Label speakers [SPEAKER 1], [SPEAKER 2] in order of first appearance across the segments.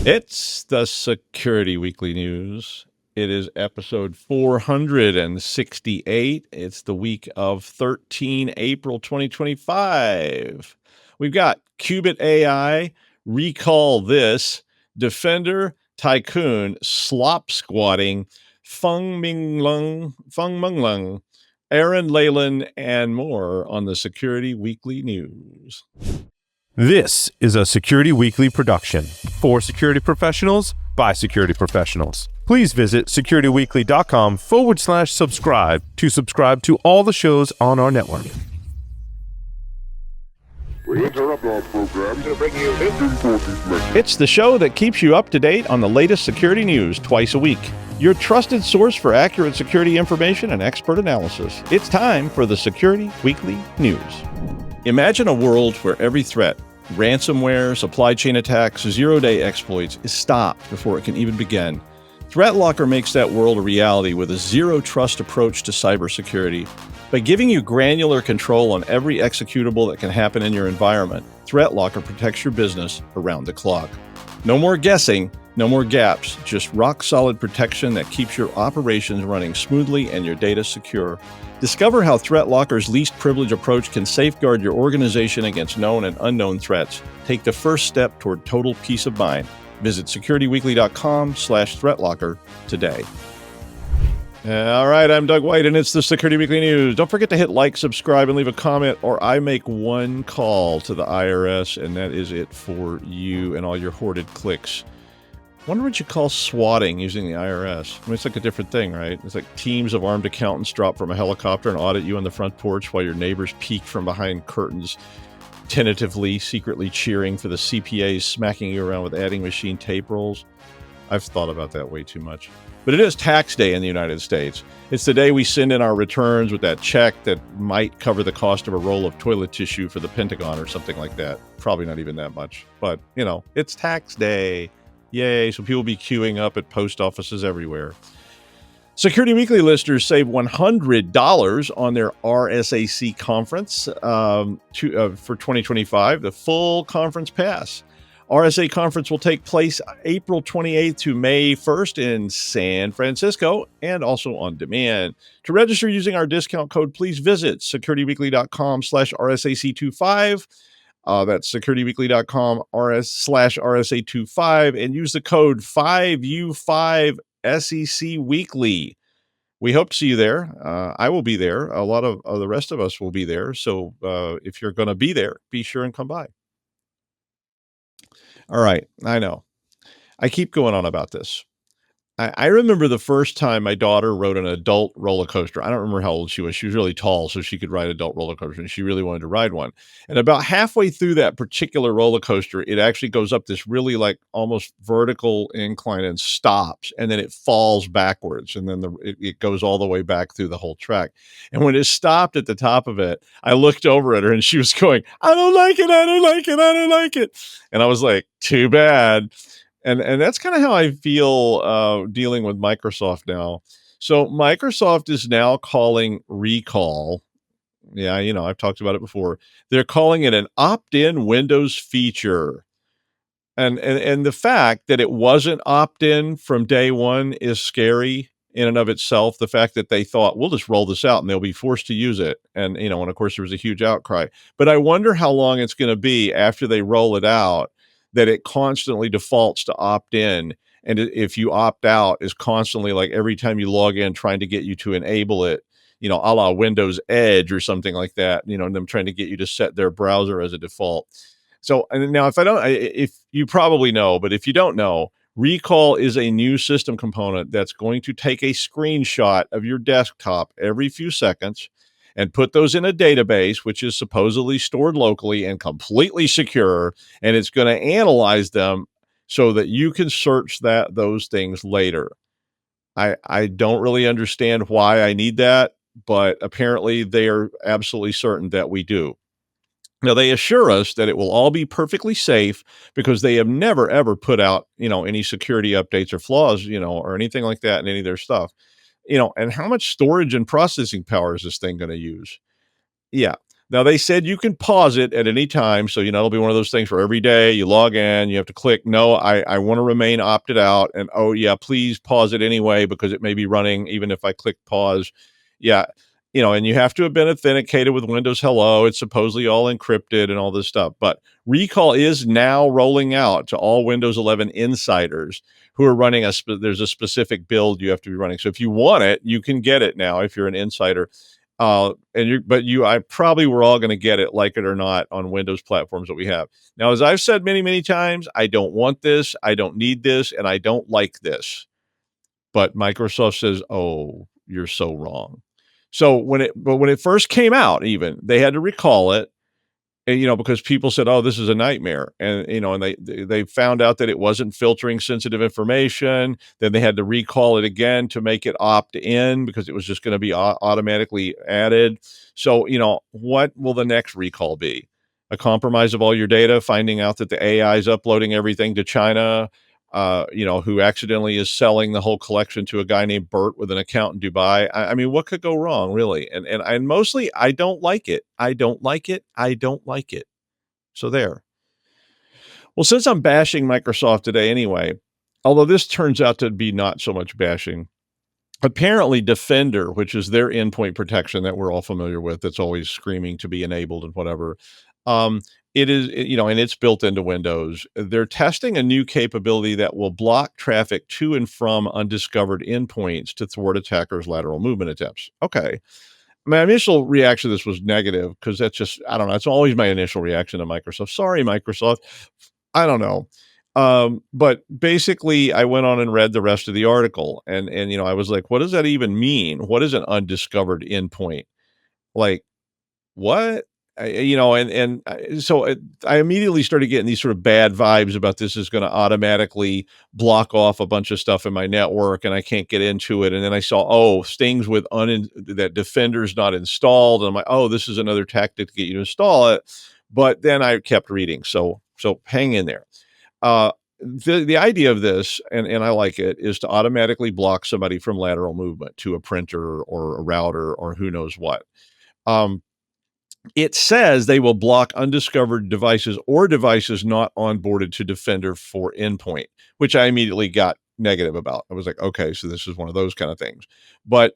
[SPEAKER 1] It's the Security Weekly News. It is episode 468. It's the week of 13 April 2025. We've got QUBIT AI, Recall This, Defender, Tycoon, Slopsquatting, Feng Mengleng, Aaran Leyland, and more on the Security Weekly News.
[SPEAKER 2] This is a Security Weekly production for security professionals by security professionals. Please visit securityweekly.com/subscribe to subscribe to all the shows on our network.
[SPEAKER 3] We interrupt our program to bring you this important message.
[SPEAKER 1] It's the show that keeps you up to date on the latest security news twice a week. Your trusted source for accurate security information and expert analysis. It's time for the Security Weekly News. Imagine a world where every threat, ransomware, supply chain attacks, zero-day exploits, is stopped before it can even begin. ThreatLocker makes that world a reality with a zero-trust approach to cybersecurity. By giving you granular control on every executable that can happen in your environment, ThreatLocker protects your business around the clock. No more guessing, no more gaps, just rock-solid protection that keeps your operations running smoothly and your data secure. Discover how ThreatLocker's least privilege approach can safeguard your organization against known and unknown threats. Take the first step toward total peace of mind. Visit securityweekly.com/ThreatLocker today. All right, I'm Doug White, and it's the Security Weekly News. Don't forget to hit like, subscribe, and leave a comment, or I make one call to the IRS, and that is it for you and all your hoarded clicks. Wonder what you call swatting using the IRS. I mean, it's like a different thing, right? It's like teams of armed accountants drop from a helicopter and audit you on the front porch while your neighbors peek from behind curtains, tentatively, secretly cheering for the CPAs smacking you around with adding machine tape rolls. I've thought about that way too much. But it is tax day in the United States. It's the day we send in our returns with that check that might cover the cost of a roll of toilet tissue for the Pentagon or something like that. Probably not even that much. But, you know, it's tax day. Yay, so people will be queuing up at post offices everywhere. Security Weekly listeners save $100 on their RSAC conference for 2025, the full conference pass. RSA conference will take place April 28th to May 1st in San Francisco and also on demand. To register using our discount code, please visit securityweekly.com/RSAC25. That's securityweekly.com/RSA25 and use the code 5U5SEC Weekly. We hope to see you there. I will be there. A lot of the rest of us will be there. So if you're going to be there, be sure and come by. All right. I know. I keep going on about this. I remember the first time my daughter rode an adult roller coaster. I don't remember how old she was. She was really tall, so she could ride adult roller coaster, and she really wanted to ride one. And about halfway through that particular roller coaster, it actually goes up this really like almost vertical incline and stops, and then it falls backwards, and then it goes all the way back through the whole track. And when it stopped at the top of it, I looked over at her, and she was going, "I don't like it, I don't like it, I don't like it." And I was like, "Too bad." And that's kind of how I feel dealing with Microsoft now. So Microsoft is now calling Recall. Yeah, you know, I've talked about it before. They're calling it an opt-in Windows feature. And the fact that it wasn't opt-in from day one is scary in and of itself. The fact that they thought, we'll just roll this out and they'll be forced to use it. And, you know, and of course there was a huge outcry. But I wonder how long it's going to be after they roll it out that it constantly defaults to opt in. And if you opt out, is constantly like every time you log in, trying to get you to enable it, you know, a la Windows Edge or something like that, you know, and them trying to get you to set their browser as a default. So, and now if you probably know, but if you don't know, Recall is a new system component that's going to take a screenshot of your desktop every few seconds and put those in a database, which is supposedly stored locally and completely secure. And it's going to analyze them so that you can search those things later. I don't really understand why I need that, but apparently they are absolutely certain that we do. Now, they assure us that it will all be perfectly safe because they have never, ever put out, you know, any security updates or flaws, you know, or anything like that in any of their stuff. You know, and how much storage and processing power is this thing going to use? Yeah. Now they said you can pause it at any time. So, it'll be one of those things where every day you log in, you have to click, no, I want to remain opted out. And oh yeah, please pause it anyway, because it may be running even if I click pause. Yeah. And you have to have been authenticated with Windows Hello. It's supposedly all encrypted and all this stuff. But recall is now rolling out to all Windows 11 insiders who are running there's a specific build you have to be running. So if you want it, you can get it now if you're an insider. I probably we're all going to get it, like it or not, on Windows platforms that we have. Now, as I've said many, many times, I don't want this, I don't need this, and I don't like this. But Microsoft says, "Oh, you're so wrong." So when it first came out, even they had to recall it, and, because people said, "Oh, this is a nightmare," and they found out that it wasn't filtering sensitive information. Then they had to recall it again to make it opt in, because it was just going to be automatically added. So, what will the next recall be? A compromise of all your data, finding out that the AI is uploading everything to China, who accidentally is selling the whole collection to a guy named Bert with an account in Dubai. I mean, what could go wrong, really? And mostly, I don't like it. I don't like it. I don't like it. So there. Well, since I'm bashing Microsoft today anyway, although this turns out to be not so much bashing, apparently Defender, which is their endpoint protection that we're all familiar with, that's always screaming to be enabled and whatever. It is, and it's built into Windows. They're testing a new capability that will block traffic to and from undiscovered endpoints to thwart attackers' lateral movement attempts. Okay. My initial reaction to this was negative, because that's just, I don't know. It's always my initial reaction to Microsoft. Sorry, Microsoft. I don't know. But basically I went on and read the rest of the article, and I was like, what does that even mean? What is an undiscovered endpoint? Like, what? So I immediately started getting these sort of bad vibes about this is going to automatically block off a bunch of stuff in my network and I can't get into it. And then I saw, things with that Defender's not installed. And I'm like, oh, this is another tactic to get you to install it. But then I kept reading. So hang in there. The idea of this, and I like it, is to automatically block somebody from lateral movement to a printer or a router or who knows what. It says they will block undiscovered devices or devices not onboarded to Defender for Endpoint, which I immediately got negative about. I was like, okay, so this is one of those kind of things. But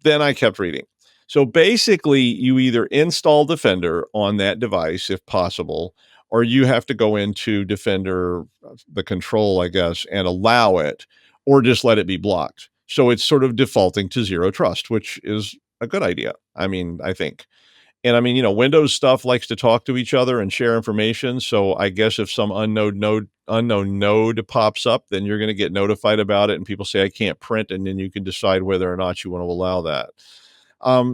[SPEAKER 1] then I kept reading. So basically, you either install Defender on that device, if possible, or you have to go into Defender, the control, I guess, and allow it, or just let it be blocked. So it's sort of defaulting to zero trust, which is a good idea. I mean, I think. And I mean, Windows stuff likes to talk to each other and share information. So I guess if some unknown node pops up, then you're going to get notified about it. And people say, I can't print. And then you can decide whether or not you want to allow that.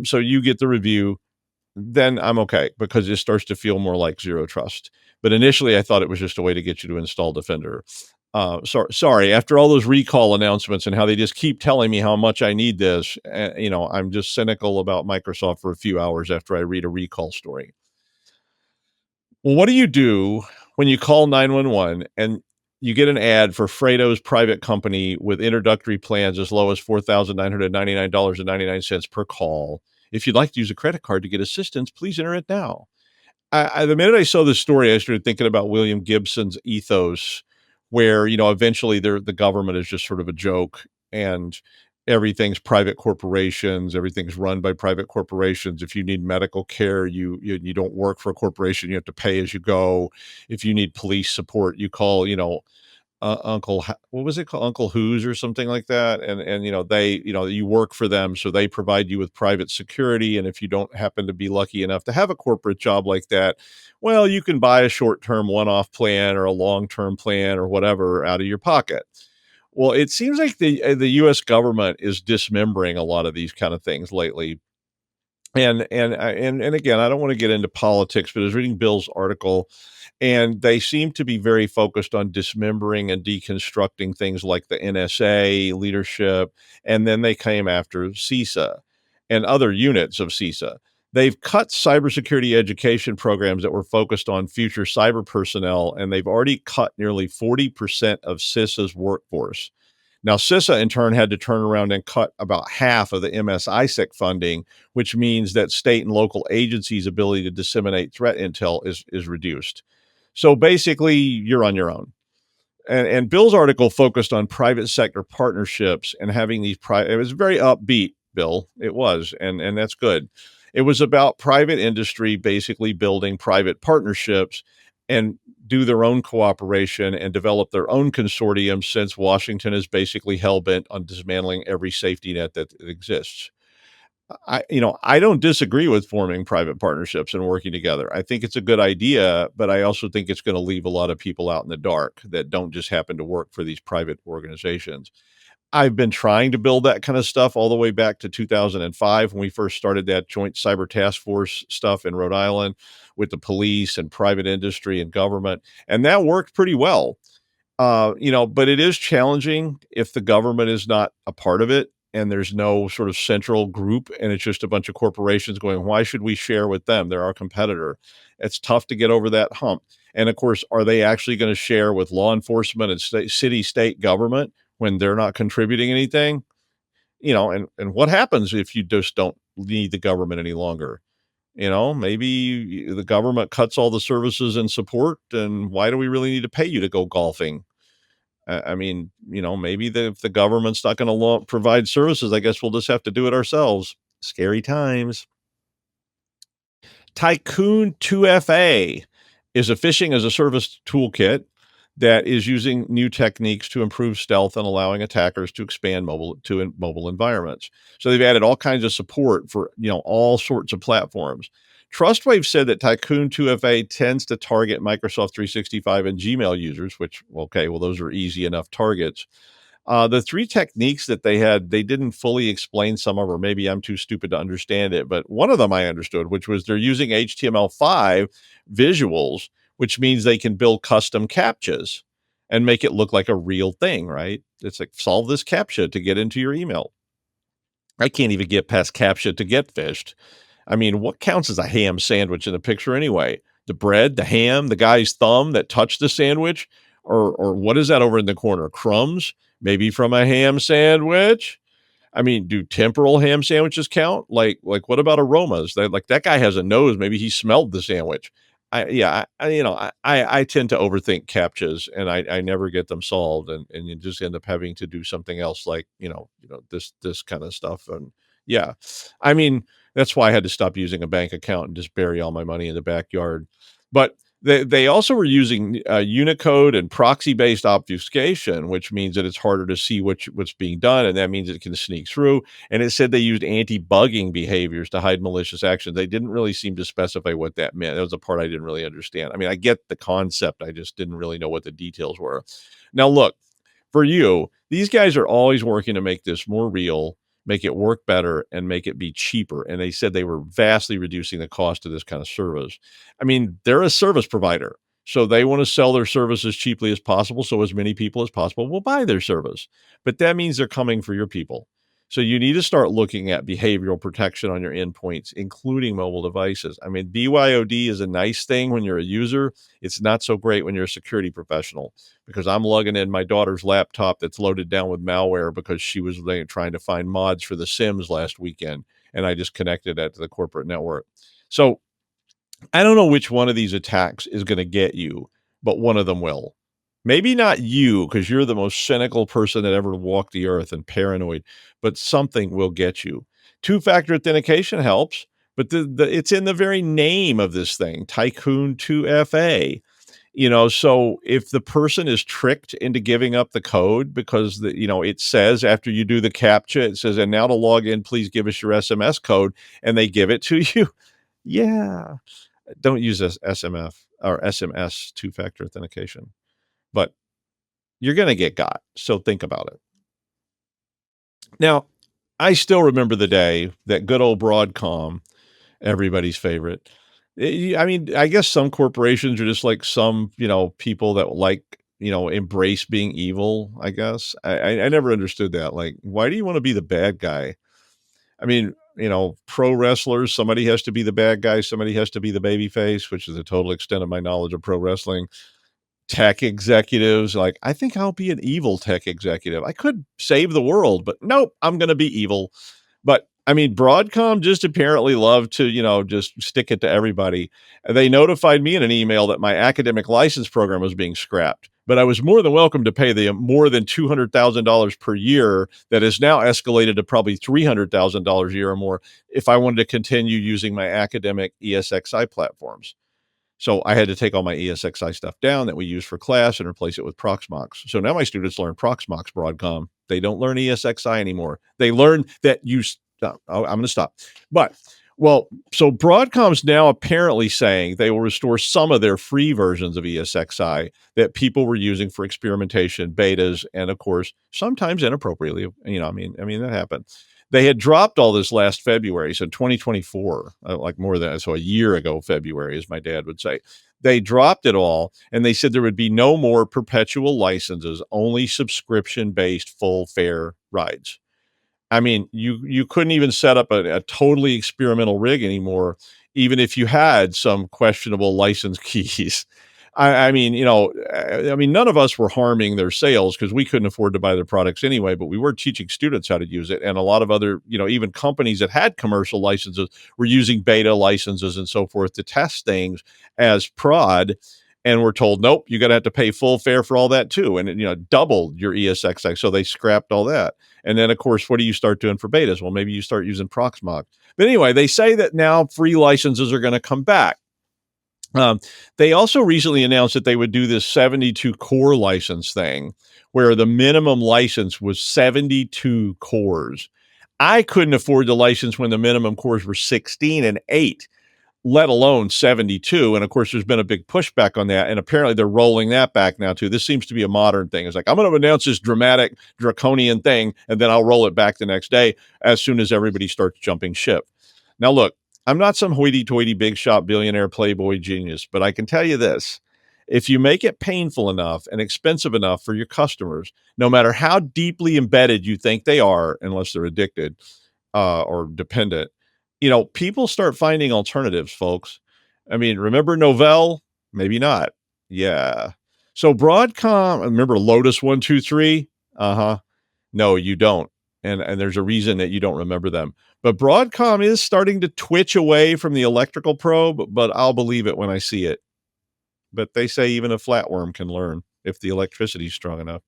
[SPEAKER 1] So you get the review. Then I'm okay, because it starts to feel more like zero trust. But initially I thought it was just a way to get you to install Defender. Sorry, after all those recall announcements and how they just keep telling me how much I need this, I'm just cynical about Microsoft for a few hours after I read a recall story. Well, what do you do when you call 911 and you get an ad for Fredo's private company with introductory plans as low as $4,999.99 per call? If you'd like to use a credit card to get assistance, please enter it now. The minute I saw this story, I started thinking about William Gibson's ethos, where, eventually the government is just sort of a joke and everything's private corporations, everything's run by private corporations. If you need medical care, you don't work for a corporation, you have to pay as you go. If you need police support, you call, what was it called? Uncle Who's or something like that. And, they, you work for them. So they provide you with private security. And if you don't happen to be lucky enough to have a corporate job like that, well, you can buy a short-term one-off plan or a long-term plan or whatever out of your pocket. Well, it seems like the US government is dismembering a lot of these kind of things lately. And again, I don't want to get into politics, but I was reading Bill's article, and they seem to be very focused on dismembering and deconstructing things like the NSA leadership, and then they came after CISA and other units of CISA. They've cut cybersecurity education programs that were focused on future cyber personnel, and they've already cut nearly 40% of CISA's workforce. Now, CISA in turn had to turn around and cut about half of the MS-ISAC funding, which means that state and local agencies' ability to disseminate threat intel is reduced. So basically, you're on your own. And Bill's article focused on private sector partnerships and having these it was very upbeat, Bill. It was, and that's good. It was about private industry basically building private partnerships and do their own cooperation and develop their own consortium, since Washington is basically hell bent on dismantling every safety net that exists. I don't disagree with forming private partnerships and working together. I think it's a good idea, but I also think it's going to leave a lot of people out in the dark that don't just happen to work for these private organizations. I've been trying to build that kind of stuff all the way back to 2005 when we first started that joint cyber task force stuff in Rhode Island with the police and private industry and government, and that worked pretty well. But it is challenging if the government is not a part of it and there's no sort of central group and it's just a bunch of corporations going, why should we share with them? They're our competitor. It's tough to get over that hump. And of course, are they actually going to share with law enforcement and state government when they're not contributing anything? And what happens if you just don't need the government any longer? Maybe the government cuts all the services and support, and why do we really need to pay you to go golfing? I mean, maybe if the government's not going to provide services, I guess we'll just have to do it ourselves. Scary times. Tycoon 2FA is a phishing as a service toolkit that is using new techniques to improve stealth and allowing attackers to expand mobile environments. So they've added all kinds of support for all sorts of platforms. Trustwave said that Tycoon 2FA tends to target Microsoft 365 and Gmail users, which, okay, well, those are easy enough targets. The three techniques that they had, they didn't fully explain some of, or maybe I'm too stupid to understand it, but one of them I understood, which was they're using HTML5 visuals, which means they can build custom CAPTCHAs and make it look like a real thing, right? It's like, solve this CAPTCHA to get into your email. I can't even get past CAPTCHA to get phished. I mean, what counts as a ham sandwich in the picture anyway? The bread, the ham, the guy's thumb that touched the sandwich? Or what is that over in the corner? Crumbs? Maybe from a ham sandwich? I mean, do temporal ham sandwiches count? Like what about aromas? Like that guy has a nose. Maybe he smelled the sandwich. I tend to overthink CAPTCHAs, and I never get them solved, and you just end up having to do something else, like this kind of stuff. And yeah, I mean, that's why I had to stop using a bank account and just bury all my money in the backyard. But they also were using Unicode and proxy-based obfuscation, which means that it's harder to see what's being done, and that means it can sneak through. And it said they used anti-bugging behaviors to hide malicious actions. They didn't really seem to specify what that meant. That was the part I didn't really understand. I mean, I get the concept. I just didn't really know what the details were. Now, look, for you, these guys are always working to make this more real, make it work better, and make it be cheaper. And they said they were vastly reducing the cost of this kind of service. I mean, they're a service provider, so they want to sell their service as cheaply as possible, so as many people as possible will buy their service. But that means they're coming for your people. So you need to start looking at behavioral protection on your endpoints, including mobile devices. I mean, BYOD is a nice thing when you're a user. It's not so great when you're a security professional, because I'm lugging in my daughter's laptop that's loaded down with malware because she was trying to find mods for The Sims last weekend, and I just connected that to the corporate network. So I don't know which one of these attacks is going to get you, but one of them will. Maybe not you, because you're the most cynical person that ever walked the earth and paranoid, but something will get you. Two-factor authentication helps, but it's in the very name of this thing, Tycoon 2FA. So if the person is tricked into giving up the code because it says after you do the CAPTCHA, it says, and now to log in, please give us your SMS code, and they give it to you. Yeah. Don't use this SMF or SMS two-factor authentication, but you're going to get got. So think about it. Now, I still remember the day that good old Broadcom, everybody's favorite. I mean, I guess some corporations are just like some, people that embrace being evil, I guess. I never understood that. Like, why do you want to be the bad guy? I mean, pro wrestlers, somebody has to be the bad guy. Somebody has to be the baby face, which is the total extent of my knowledge of pro wrestling. tech executives like, I think I'll be an evil tech executive. I could save the world, but nope, I'm going to be evil. But I mean, Broadcom just apparently loved to, just stick it to everybody. They notified me in an email that my academic license program was being scrapped, but I was more than welcome to pay the more than $200,000 per year that is now escalated to probably $300,000 a year or more if I wanted to continue using my academic ESXi platforms. So I had to take all my ESXi stuff down that we use for class and replace it with Proxmox. So now my students learn Proxmox Broadcom. They don't learn ESXi anymore. They learn that I'm going to stop. So Broadcom's now apparently saying they will restore some of their free versions of ESXi that people were using for experimentation, betas, and of course, sometimes inappropriately. That happened. They had dropped all this last February, so 2024, so a year ago, February, as my dad would say. They dropped it all, and they said there would be no more perpetual licenses, only subscription-based full fare rides. I mean, you couldn't even set up a totally experimental rig anymore, even if you had some questionable license keys. I mean, none of us were harming their sales because we couldn't afford to buy their products anyway, but we were teaching students how to use it. And a lot of other, even companies that had commercial licenses were using beta licenses and so forth to test things as prod. And we're told, nope, you got to have to pay full fare for all that too. And, doubled your ESXi. So they scrapped all that. And then, of course, what do you start doing for betas? Well, maybe you start using Proxmox. But anyway, they say that now free licenses are going to come back. They also recently announced that they would do this 72 core license thing where the minimum license was 72 cores. I couldn't afford the license when the minimum cores were 16 and 8, let alone 72. And of course, there's been a big pushback on that. And apparently they're rolling that back now too. This seems to be a modern thing. It's like, I'm going to announce this dramatic, draconian thing, and then I'll roll it back the next day as soon as everybody starts jumping ship. Now, look, I'm not some hoity-toity big shot billionaire playboy genius, but I can tell you this. If you make it painful enough and expensive enough for your customers, no matter how deeply embedded you think they are, unless they're addicted or dependent, people start finding alternatives, folks. I mean, remember Novell? Maybe not. Yeah. So Broadcom, remember Lotus 123? Uh-huh. No, you don't. And there's a reason that you don't remember them. But Broadcom is starting to twitch away from the electrical probe, but I'll believe it when I see it. But they say even a flatworm can learn if the electricity's strong enough.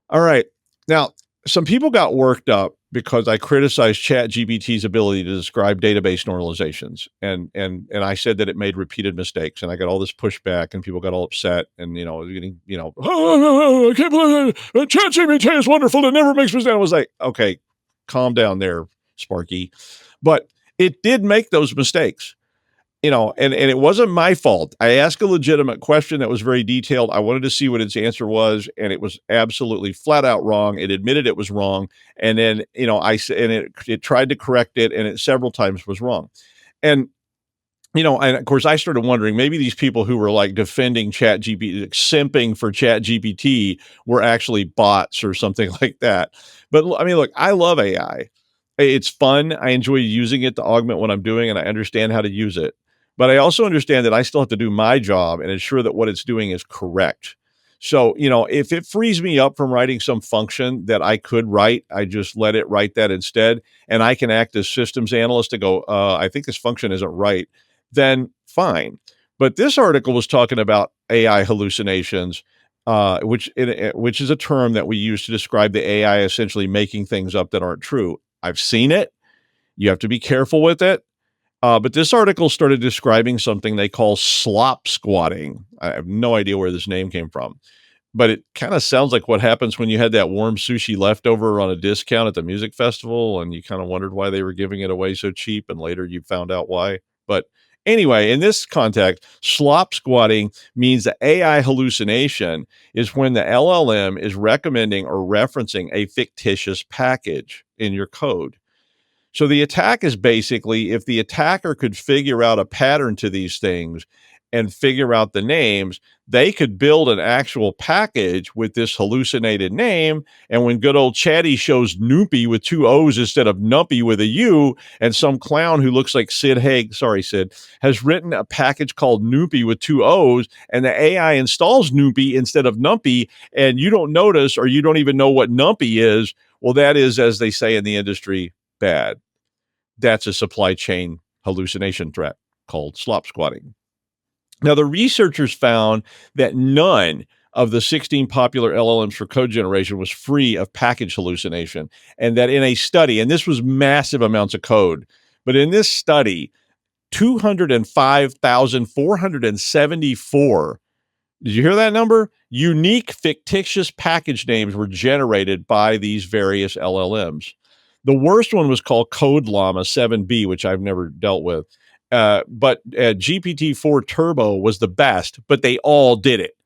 [SPEAKER 1] All right. Now, some people got worked up because I criticized ChatGPT's ability to describe database normalizations. And I said that it made repeated mistakes. And I got all this pushback and people got all upset and, getting, I can't believe it. ChatGPT is wonderful. It never makes mistakes. I was like, okay, calm down there, Sparky. But it did make those mistakes. And it wasn't my fault. I asked a legitimate question that was very detailed. I wanted to see what its answer was, and it was absolutely flat out wrong. It admitted it was wrong, and then it tried to correct it, and it several times was wrong. And and of course, I started wondering maybe these people who were like defending ChatGPT, simping for ChatGPT, were actually bots or something like that. But I mean, look, I love AI. It's fun. I enjoy using it to augment what I'm doing, and I understand how to use it. But I also understand that I still have to do my job and ensure that what it's doing is correct. So, if it frees me up from writing some function that I could write, I just let it write that instead. And I can act as systems analyst to go, I think this function isn't right, then fine. But this article was talking about AI hallucinations, which is a term that we use to describe the AI essentially making things up that aren't true. I've seen it. You have to be careful with it. But this article started describing something they call slopsquatting. I have no idea where this name came from, but it kind of sounds like what happens when you had that warm sushi leftover on a discount at the music festival and you kind of wondered why they were giving it away so cheap, and later you found out why. But anyway, in this context, slopsquatting means the AI hallucination is when the LLM is recommending or referencing a fictitious package in your code. So the attack is basically if the attacker could figure out a pattern to these things and figure out the names, they could build an actual package with this hallucinated name. And when good old Chatty shows Noopy with 2 O's instead of Numpy with a U, and some clown who looks like Sid, has written a package called Noopy with 2 O's, and the AI installs Noopy instead of Numpy, and you don't notice, or you don't even know what Numpy is, well, that is, as they say in the industry, bad. That's a supply chain hallucination threat called slopsquatting. Now, the researchers found that none of the 16 popular LLMs for code generation was free of package hallucination, and that in a study, and this was massive amounts of code, but in this study, 205,474, did you hear that number? Unique fictitious package names were generated by these various LLMs. The worst one was called Code Llama 7B, which I've never dealt with. But GPT-4 Turbo was the best, but they all did it.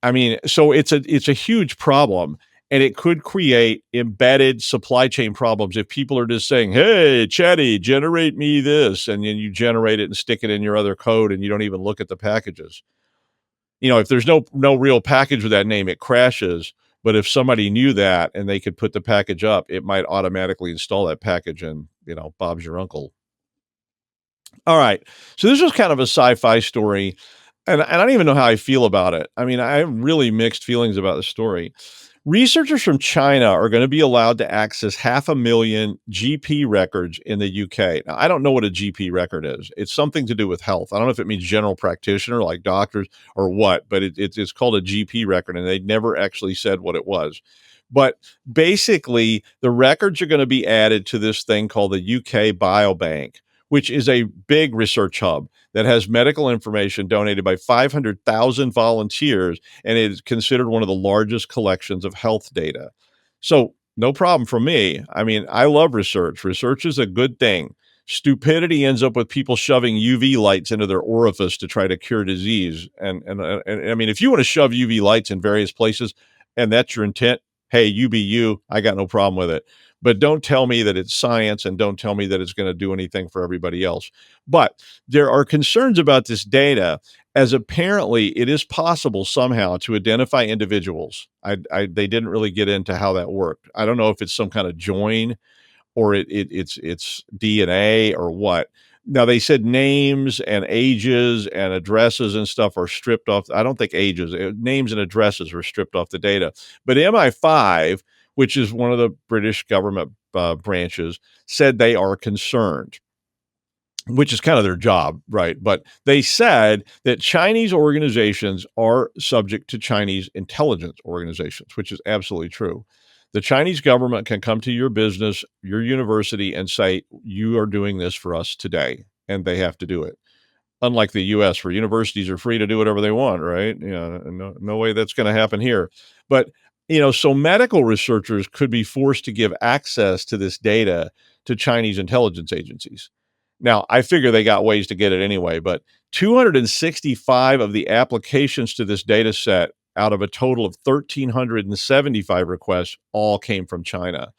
[SPEAKER 1] I mean, so it's a huge problem, and it could create embedded supply chain problems if people are just saying, "Hey, Chatty, generate me this," and then you generate it and stick it in your other code, and you don't even look at the packages. If there's no real package with that name, it crashes. But if somebody knew that and they could put the package up, it might automatically install that package, and Bob's your uncle. All right. So this was kind of a sci-fi story, and I don't even know how I feel about it. I mean, I have really mixed feelings about the story. Researchers from China are going to be allowed to access 500,000 GP records in the UK. Now, I don't know what a GP record is. It's something to do with health. I don't know if it means general practitioner, like doctors, or what, but it's called a GP record, and they never actually said what it was. But basically, the records are going to be added to this thing called the UK Biobank, which is a big research hub that has medical information donated by 500,000 volunteers, and it is considered one of the largest collections of health data. So no problem for me. I mean, I love research. Research is a good thing. Stupidity ends up with people shoving UV lights into their orifice to try to cure disease. And I mean, if you want to shove UV lights in various places and that's your intent, hey, you be you. I got no problem with it. But don't tell me that it's science, and don't tell me that it's going to do anything for everybody else. But there are concerns about this data, as apparently it is possible somehow to identify individuals. They didn't really get into how that worked. I don't know if it's some kind of join, or it's DNA or what. Now, they said names and ages and addresses and stuff are stripped off. I don't think ages, names and addresses were stripped off the data. But MI5, which is one of the British government branches, said they are concerned, which is kind of their job, right? But they said that Chinese organizations are subject to Chinese intelligence organizations, which is absolutely true. The Chinese government can come to your business, your university, and say, you are doing this for us today, and they have to do it. Unlike the US, where universities are free to do whatever they want, right? No way that's going to happen here. But, so medical researchers could be forced to give access to this data to Chinese intelligence agencies. Now, I figure they got ways to get it anyway, but 265 of the applications to this data set out of a total of 1,375 requests all came from China.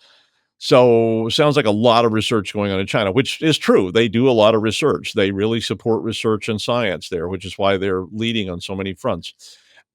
[SPEAKER 1] So sounds like a lot of research going on in China, which is true. They do a lot of research. They really support research and science there, which is why they're leading on so many fronts.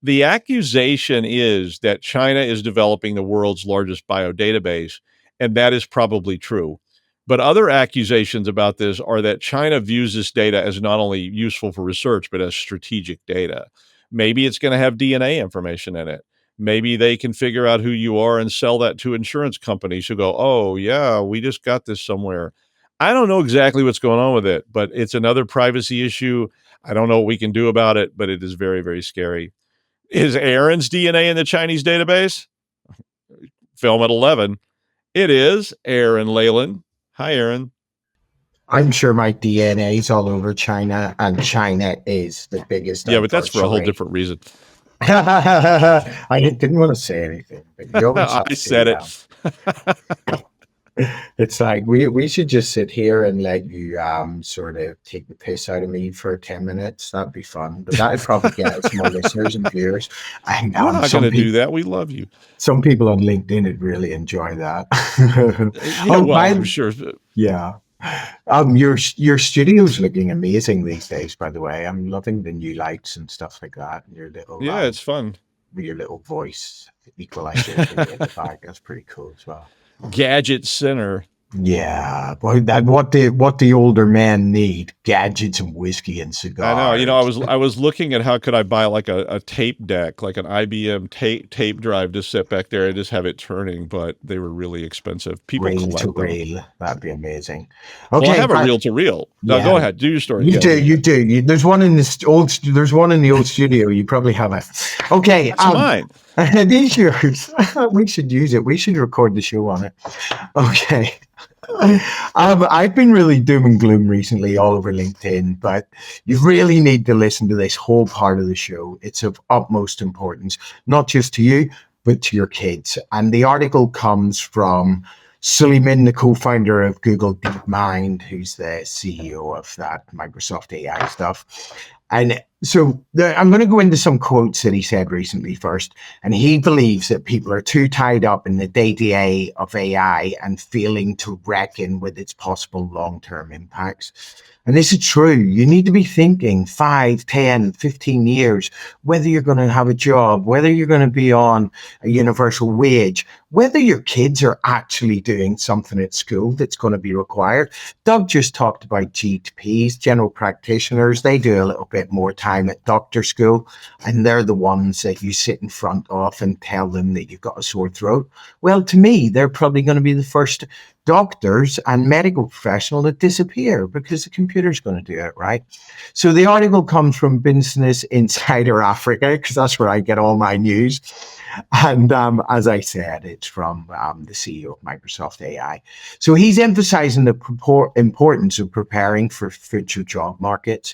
[SPEAKER 1] The accusation is that China is developing the world's largest biodatabase, and that is probably true. But other accusations about this are that China views this data as not only useful for research, but as strategic data. Maybe it's going to have DNA information in it. Maybe they can figure out who you are and sell that to insurance companies who go, oh, yeah, we just got this somewhere. I don't know exactly what's going on with it, but it's another privacy issue. I don't know what we can do about it, but it is very, very scary. Is Aaron's DNA in the Chinese database? Film at 11. It is Aaran Leyland. Hi, Aaron.
[SPEAKER 4] I'm sure my DNA is all over China, and China is the biggest.
[SPEAKER 1] Yeah, but that's for a whole different reason.
[SPEAKER 4] I didn't want to say anything, but you always
[SPEAKER 1] I said it.
[SPEAKER 4] It's like we should just sit here and let you sort of take the piss out of me for 10 minutes. That'd be fun. But that'd probably get us more listeners and viewers. And
[SPEAKER 1] we're not going to do that. We love you.
[SPEAKER 4] Some people on LinkedIn would really enjoy that.
[SPEAKER 1] I'm sure.
[SPEAKER 4] Yeah. Your studio's looking amazing these days, by the way. I'm loving the new lights and stuff like that. And
[SPEAKER 1] Yeah, it's fun.
[SPEAKER 4] your little voice equalizer thing in the back. That's pretty cool as well.
[SPEAKER 1] Gadget center.
[SPEAKER 4] Yeah, boy, that what the older men need: gadgets and whiskey and cigars.
[SPEAKER 1] I know. I was looking at how could I buy like a tape deck, like an IBM tape drive to sit back there and just have it turning, but they were really expensive. People
[SPEAKER 4] Reel
[SPEAKER 1] collect
[SPEAKER 4] to
[SPEAKER 1] them.
[SPEAKER 4] reel. That'd be amazing. Okay,
[SPEAKER 1] Well, I have a reel to reel. No,
[SPEAKER 4] yeah.
[SPEAKER 1] go ahead. Do your story.
[SPEAKER 4] You do. There's one in this old. There's one in the old studio. You probably have it. Okay,
[SPEAKER 1] That's mine.
[SPEAKER 4] It is yours. We should use it. We should record the show on it. Okay. I've been really doom and gloom recently all over LinkedIn, but you really need to listen to this whole part of the show. It's of utmost importance, not just to you, but to your kids. And the article comes from Suleiman, the co-founder of Google DeepMind, who's the CEO of that Microsoft AI stuff. And so I'm going to go into some quotes that he said recently first. And he believes that people are too tied up in the day-to-day of AI and failing to reckon with its possible long-term impacts. And this is true. You need to be thinking 5, 10, 15 years, whether you're going to have a job, whether you're going to be on a universal wage, whether your kids are actually doing something at school that's going to be required. Doug just talked about GPs, general practitioners. They do a little bit more time at doctor school, and they're the ones that you sit in front of and tell them that you've got a sore throat. Well, to me, they're probably going to be the first doctors and medical professional that disappear because the computer's going to do it, right? So the article comes from Business Insider Africa, because that's where I get all my news. And as I said, it's from the CEO of Microsoft AI. So he's emphasizing the importance of preparing for future job markets.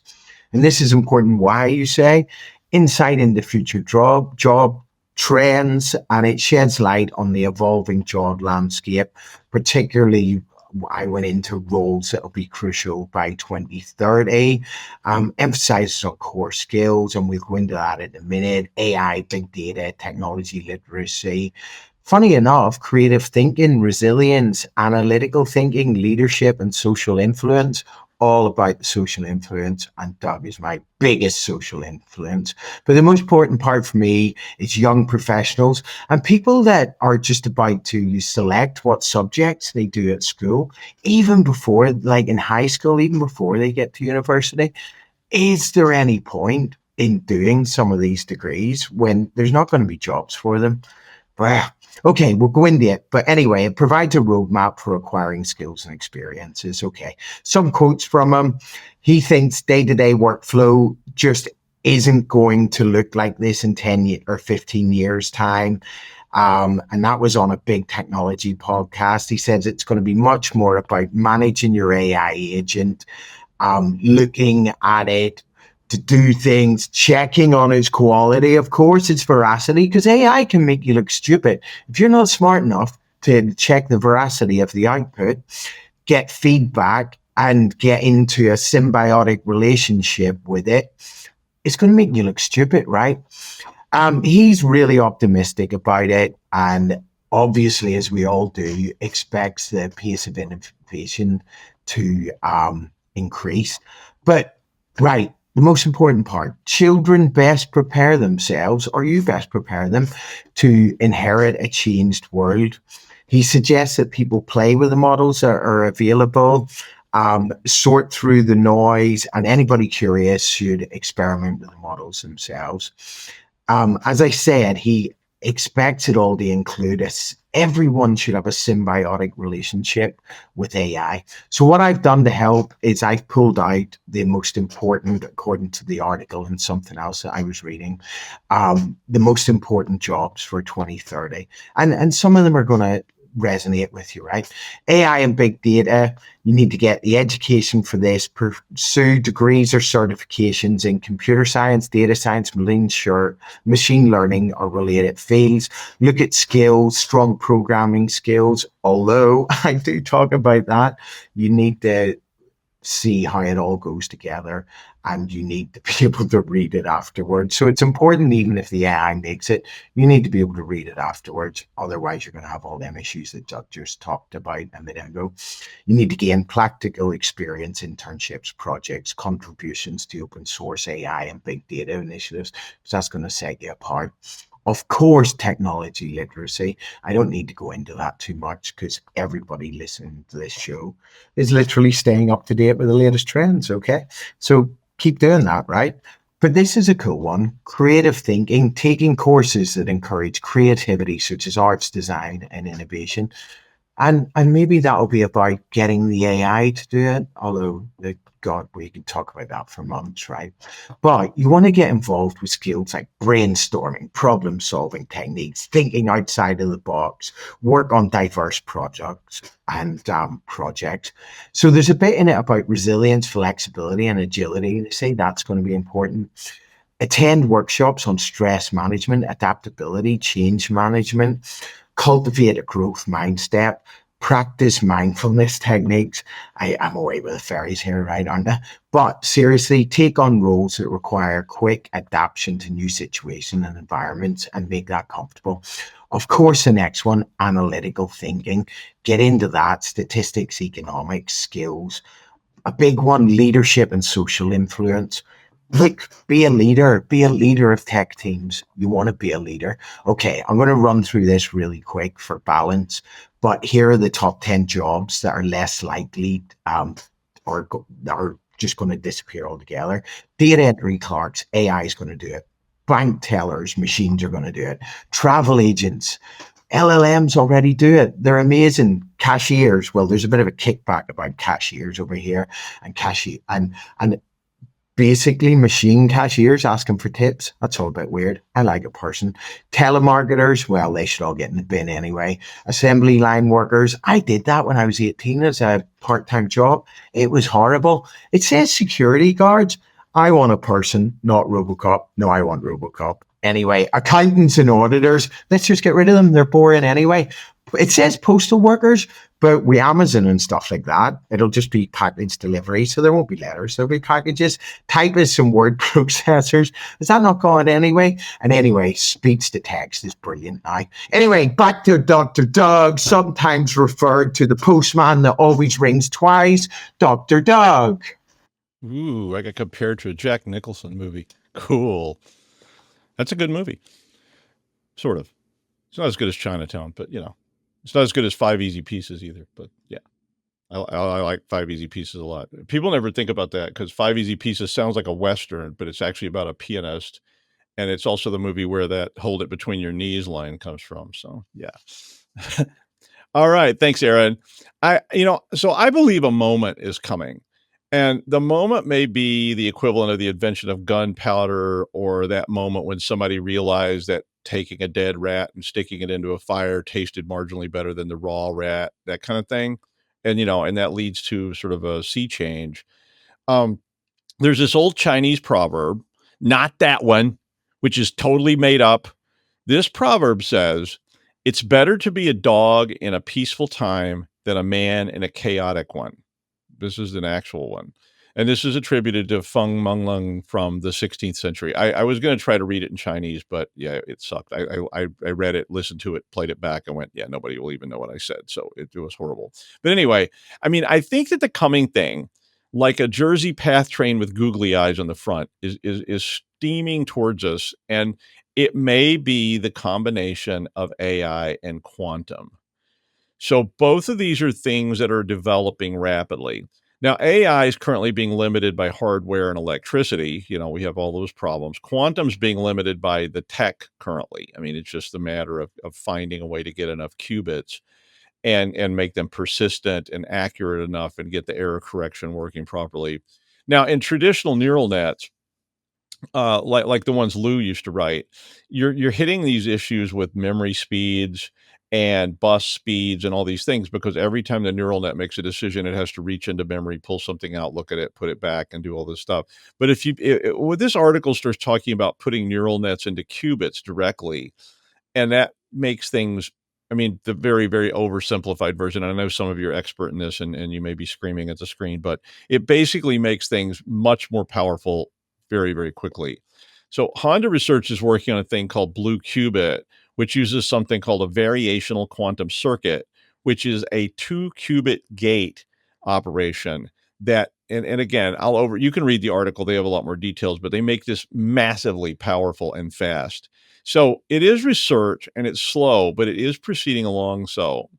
[SPEAKER 4] And this is important. Why, you say? Insight into future job trends, and it sheds light on the evolving job landscape. Particularly, I went into roles that will be crucial by 2030, emphasizes on core skills, and we'll go into that in a minute: AI, big data, technology literacy. Funny enough, creative thinking, resilience, analytical thinking, leadership, and social influence, all about the social influence, and Doug is my biggest social influence. But the most important part for me is young professionals and people that are just about to select what subjects they do at school, even before, like in high school, even before they get to university. Is there any point in doing some of these degrees when there's not going to be jobs for them? Well, okay, we'll go into it. But anyway, it provides a roadmap for acquiring skills and experiences. Okay, some quotes from him. He thinks day-to-day workflow just isn't going to look like this in 10 or 15 years' time. And that was on a big technology podcast. He says it's going to be much more about managing your AI agent, looking at it to do things, checking on its quality, of course, its veracity, because AI can make you look stupid. If you're not smart enough to check the veracity of the output, get feedback, and get into a symbiotic relationship with it, it's going to make you look stupid, right? He's really optimistic about it, and obviously, as we all do, expects the pace of innovation to increase. But, right, the most important part: children best prepare themselves, or you best prepare them, to inherit a changed world. He suggests that people play with the models that are available, sort through the noise, and anybody curious should experiment with the models themselves. As I said, he expects it all to include everyone should have a symbiotic relationship with AI. So what I've done to help is I've pulled out the most important, according to the article and something else that I was reading, the most important jobs for 2030. And some of them are going to resonate with you, right? AI and big data, you need to get the education for this, pursue degrees or certifications in computer science, data science, machine learning or related fields. Look at skills, strong programming skills, although I do talk about that. You need to see how it all goes together, and you need to be able to read it afterwards. So it's important, even if the AI makes it, you need to be able to read it afterwards. Otherwise, you're going to have all them issues that Doug just talked about a minute ago. You need to gain practical experience, internships, projects, contributions to open source AI and big data initiatives, because that's going to set you apart. Of course, technology literacy. I don't need to go into that too much because everybody listening to this show is literally staying up to date with the latest trends. Okay. So keep doing that, right? But this is a cool one. Creative thinking, taking courses that encourage creativity, such as arts, design, and innovation. And maybe that'll be about getting the AI to do it, although God, we can talk about that for months, right? But you want to get involved with skills like brainstorming, problem solving techniques, thinking outside of the box, work on diverse projects and projects. So there's a bit in it about resilience, flexibility, and agility. They say that's going to be important. Attend workshops on stress management, adaptability, change management, cultivate a growth mindset, practice mindfulness techniques. I'm away with the fairies here, right, aren't I? But seriously, take on roles that require quick adaptation to new situations and environments and make that comfortable. Of course, the next one, analytical thinking. Get into that, statistics, economics, skills. A big one, leadership and social influence. Look, be a leader of tech teams. You want to be a leader. Okay, I'm going to run through this really quick for balance, but here are the top 10 jobs that are less likely or are just going to disappear altogether. Data entry clerks, AI is going to do it. Bank tellers, machines are going to do it. Travel agents, LLMs already do it. They're amazing. Cashiers, well, there's a bit of a kickback about cashiers over here and cashier and basically machine cashiers asking for tips. That's all a bit weird. I like a person. Telemarketers, well, they should all get in the bin anyway. Assembly line workers. I did that when I was 18 as a part-time job. It was horrible. It says security guards. I want a person, not Robocop. No, I want Robocop. Anyway, accountants and auditors, let's just get rid of them. They're boring anyway. It says postal workers, but with Amazon and stuff like that, it'll just be package delivery. So there won't be letters, there'll be packages. Typists and word processors. Is that not going anyway? And anyway, speech to text is brilliant now. Anyway, back to Dr. Doug, sometimes referred to the postman that always rings twice. Dr. Doug.
[SPEAKER 1] Ooh, I got compared to a Jack Nicholson movie. Cool. That's a good movie. Sort of. It's not as good as Chinatown, but it's not as good as Five Easy Pieces either. But yeah, I like Five Easy Pieces a lot. People never think about that because Five Easy Pieces sounds like a Western, but it's actually about a pianist. And it's also the movie where that hold it between your knees line comes from. So yeah. All right. Thanks, Aaron. So I believe a moment is coming. And the moment may be the equivalent of the invention of gunpowder, or that moment when somebody realized that taking a dead rat and sticking it into a fire tasted marginally better than the raw rat, that kind of thing. And, and that leads to sort of a sea change. There's this old Chinese proverb, not that one, which is totally made up. This proverb says, it's better to be a dog in a peaceful time than a man in a chaotic one. This is an actual one. And this is attributed to Feng Mengleng from the 16th century. I was going to try to read it in Chinese, but yeah, it sucked. I read it, listened to it, played it back, and went, yeah, nobody will even know what I said. So it was horrible. But anyway, I think that the coming thing, like a Jersey path train with googly eyes on the front, is steaming towards us. And it may be the combination of AI and quantum. So both of these are things that are developing rapidly. Now, AI is currently being limited by hardware and electricity. We have all those problems. Quantum's being limited by the tech currently. It's just a matter of finding a way to get enough qubits and make them persistent and accurate enough and get the error correction working properly. Now, in traditional neural nets, like the ones Lou used to write, you're hitting these issues with memory speeds and bus speeds and all these things, because every time the neural net makes a decision, it has to reach into memory, pull something out, look at it, put it back, and do all this stuff. But when this article starts talking about putting neural nets into qubits directly, and that makes things, mean, the very, very oversimplified version. I know some of you are expert in this and you may be screaming at the screen, but it basically makes things much more powerful very, very quickly. So Honda Research is working on a thing called Blue Qubit, which uses something called a variational quantum circuit, which is a 2-qubit gate operation that, and again, you can read the article. They have a lot more details, but they make this massively powerful and fast. So it is research and it's slow, but it is proceeding along. So,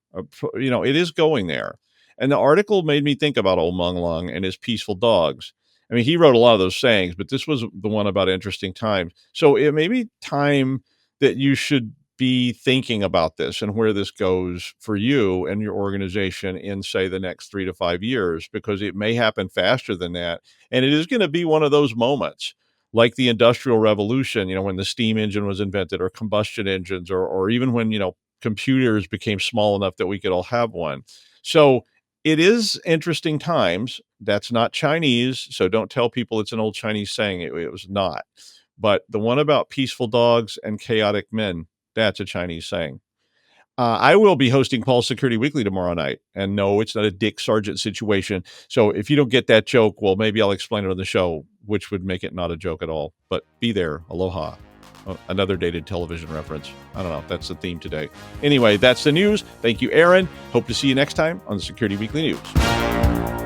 [SPEAKER 1] it is going there. And the article made me think about old Mengleng and his peaceful dogs. I mean, he wrote a lot of those sayings, but this was the one about interesting times. So it may be time that you should be thinking about this and where this goes for you and your organization in, say, the next 3 to 5 years, because it may happen faster than that. And it is going to be one of those moments like the Industrial Revolution, when the steam engine was invented, or combustion engines, or even when, computers became small enough that we could all have one. So it is interesting times. That's not Chinese, so don't tell people it's an old Chinese saying. It was not. But the one about peaceful dogs and chaotic men, that's a Chinese saying. I will be hosting Paul's Security Weekly tomorrow night. And no, it's not a Dick Sargent situation. So if you don't get that joke, well, maybe I'll explain it on the show, which would make it not a joke at all. But be there. Aloha. Another dated television reference. I don't know. That's the theme today. Anyway, that's the news. Thank you, Aaron. Hope to see you next time on the Security Weekly News.